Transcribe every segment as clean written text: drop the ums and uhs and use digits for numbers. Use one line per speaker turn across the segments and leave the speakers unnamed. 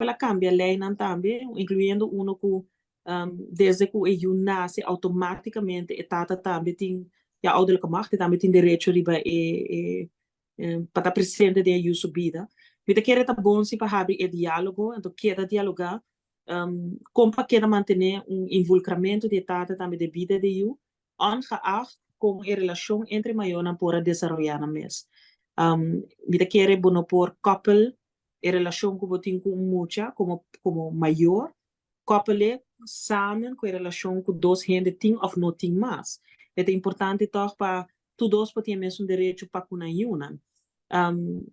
ela cambia a lei não também, incluindo uno que desde que eu nasce automaticamente e tata também tem a ouderlijke macht, também tem direito riba para estar presente de sua vida. Então, quer tá bom se para abrir o diálogo, então quer dialogar, como para quer manter involucramento de tata também de vida de you, ongeacht com a relação entre maior e por desenvolver na mes. Então, quer bom por couple, a relação que você tem com mucha, como maior, koppelen samen com a relação que dois gente têm ou não têm mais. É importante toch para todos para ter mesmo direito para kuna una.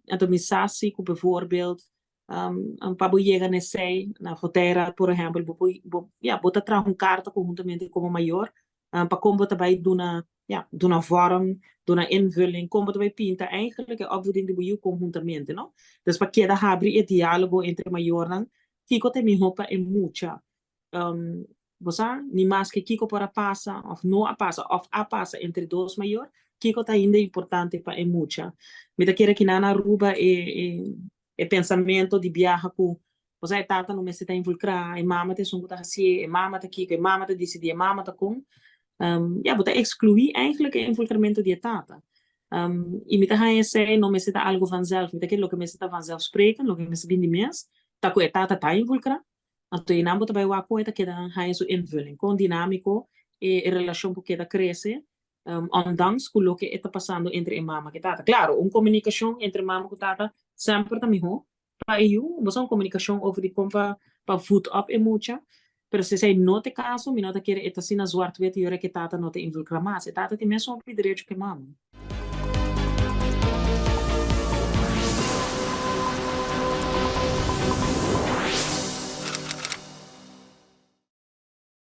Então me sabe que bijvoorbeeld para você chegar nesse na fronteira, por exemplo, bota trazer carta conjuntamente como maior, para como você vai doen een vorm, doen een invulling, como você vai pintar eigenlijk a opvoeding de você conjuntamente, não? Dus para que abrir o diálogo entre maior, que tem me roupa é mucha. Você nem mais que Kiko para passa, ou não a passa, ou a passa entre dois maior, Kiko está ainda importante para mucha. Me da querer que na ruba e pensamento de viajar com você tata não me se está involucrar, e mama te sungo tá assim, e mama tá Kiko, e mama tá decidir, e mama tá com, ja, você excluir eigenlijk o involucramento de tata. E me da hij zei, não me se tá algo vanzelf, me da que lo que me se tá vanzelf spreken, lo que me se bindi mes, tá com tata tá involucrar. Então, não botar vai o coisa que dá a sua invulling, com dinâmico e a relação que dá cresce, ondanks o que está passando entre a mama e tata. Claro, uma comunicação entre mama e tata sempre está melhor. Para eu, você uma comunicação over de como para voet op emotie. Mas se não te caso, me não te quer eta sina zwart wet jure que tata não te involucra mais. Tata tem mesmo o direito que mama.